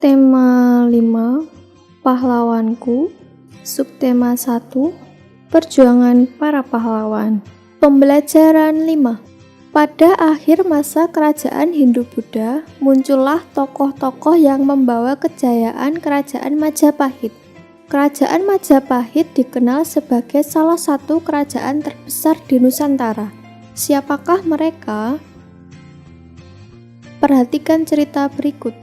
Tema 5, Pahlawanku. Subtema 1, Perjuangan para pahlawan. Pembelajaran 5. Pada akhir masa kerajaan Hindu-Buddha, muncullah tokoh-tokoh yang membawa kejayaan kerajaan Majapahit. Kerajaan Majapahit dikenal sebagai salah satu kerajaan terbesar di Nusantara. Siapakah mereka? Perhatikan cerita berikut.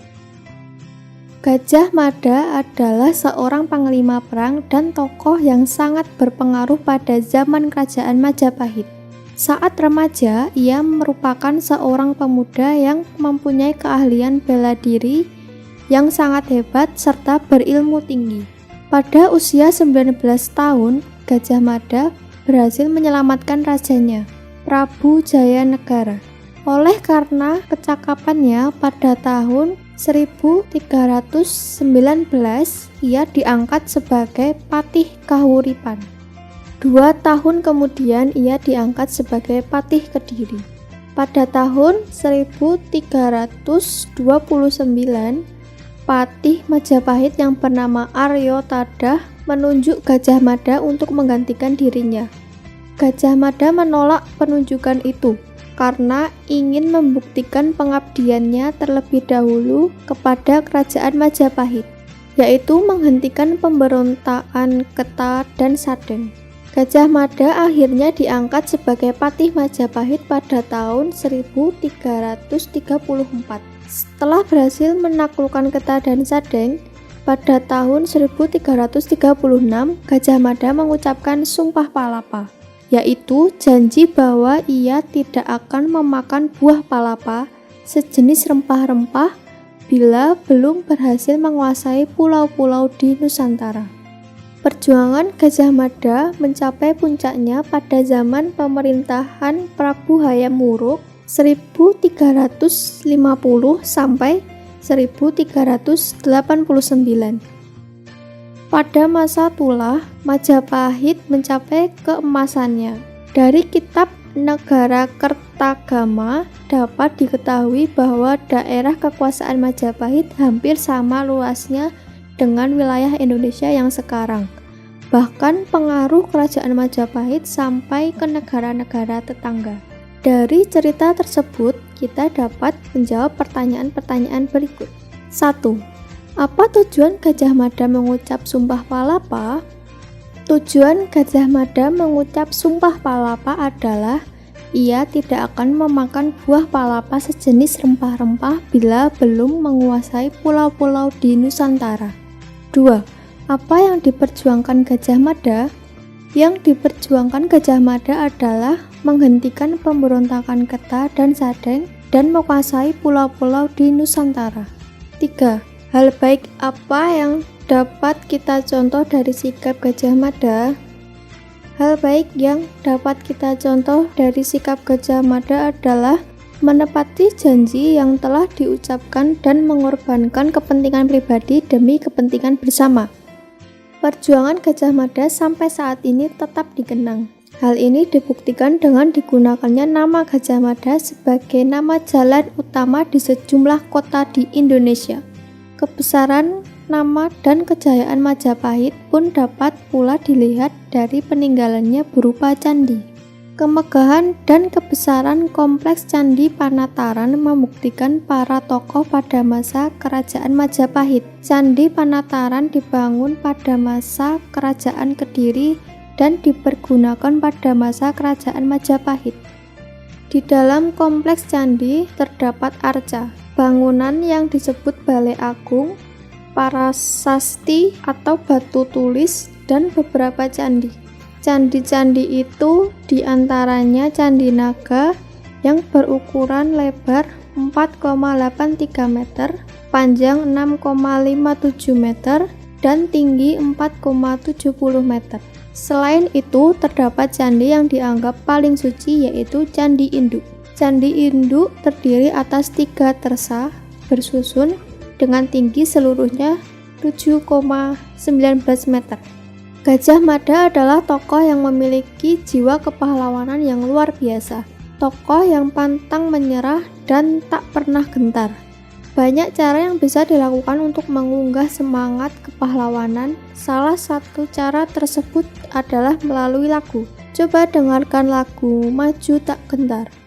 Gajah Mada adalah seorang panglima perang dan tokoh yang sangat berpengaruh pada zaman kerajaan Majapahit. Saat remaja, ia merupakan seorang pemuda yang mempunyai keahlian bela diri yang sangat hebat serta berilmu tinggi. Pada usia 19 tahun, Gajah Mada berhasil menyelamatkan rajanya, Prabu Jayanegara. Oleh karena kecakapannya, pada tahun 1319 ia diangkat sebagai Patih Kahuripan. 2 tahun kemudian ia diangkat sebagai Patih Kediri. Pada tahun 1329, Patih Majapahit yang bernama Aryo Tadah menunjuk Gajah Mada untuk menggantikan dirinya. Gajah Mada menolak penunjukan itu karena ingin membuktikan pengabdiannya terlebih dahulu kepada kerajaan Majapahit, yaitu menghentikan pemberontakan Keta dan Sadeng. Gajah Mada akhirnya diangkat sebagai Patih Majapahit pada tahun 1334. Setelah berhasil menaklukkan Keta dan Sadeng, pada tahun 1336 Gajah Mada mengucapkan Sumpah Palapa, yaitu janji bahwa ia tidak akan memakan buah palapa sejenis rempah-rempah bila belum berhasil menguasai pulau-pulau di Nusantara. Perjuangan Gajah Mada mencapai puncaknya pada zaman pemerintahan Prabu Hayam Wuruk 1350 sampai 1389. Pada masa itulah Majapahit mencapai keemasannya. Dari kitab Negara Kertagama dapat diketahui bahwa daerah kekuasaan Majapahit hampir sama luasnya dengan wilayah Indonesia yang sekarang. Bahkan pengaruh kerajaan Majapahit sampai ke negara-negara tetangga. Dari cerita tersebut, kita dapat menjawab pertanyaan-pertanyaan berikut. 1. Apa tujuan Gajah Mada mengucap Sumpah Palapa? Tujuan Gajah Mada mengucap Sumpah Palapa adalah ia tidak akan memakan buah palapa sejenis rempah-rempah bila belum menguasai pulau-pulau di Nusantara. 2. Apa yang diperjuangkan Gajah Mada? Yang diperjuangkan Gajah Mada adalah menghentikan pemberontakan Keta dan Sadeng dan menguasai pulau-pulau di Nusantara. 3. Hal baik apa yang dapat kita contoh dari sikap Gajah Mada? Hal baik yang dapat kita contoh dari sikap Gajah Mada adalah menepati janji yang telah diucapkan dan mengorbankan kepentingan pribadi demi kepentingan bersama. Perjuangan Gajah Mada sampai saat ini tetap dikenang. Hal ini dibuktikan dengan digunakannya nama Gajah Mada sebagai nama jalan utama di sejumlah kota di Indonesia. Kebesaran nama dan kejayaan Majapahit pun dapat pula dilihat dari peninggalannya berupa candi. Kemegahan dan kebesaran kompleks Candi Panataran membuktikan para tokoh pada masa kerajaan Majapahit. Candi Panataran dibangun pada masa kerajaan Kediri dan dipergunakan pada masa kerajaan Majapahit. Di dalam kompleks candi terdapat arca, bangunan yang disebut Balai Agung, Parasasti atau batu tulis, dan beberapa candi. Candi-candi itu diantaranya Candi Naga yang berukuran lebar 4,83 meter, panjang 6,57 meter, dan tinggi 4,70 meter. Selain itu, terdapat candi yang dianggap paling suci, yaitu Candi Induk. Candi Induk terdiri atas 3 tersa bersusun dengan tinggi seluruhnya 7,19 meter. Gajah Mada adalah tokoh yang memiliki jiwa kepahlawanan yang luar biasa. Tokoh yang pantang menyerah dan tak pernah gentar. Banyak cara yang bisa dilakukan untuk mengunggah semangat kepahlawanan. Salah satu cara tersebut adalah melalui lagu. Coba dengarkan lagu Maju Tak Gentar.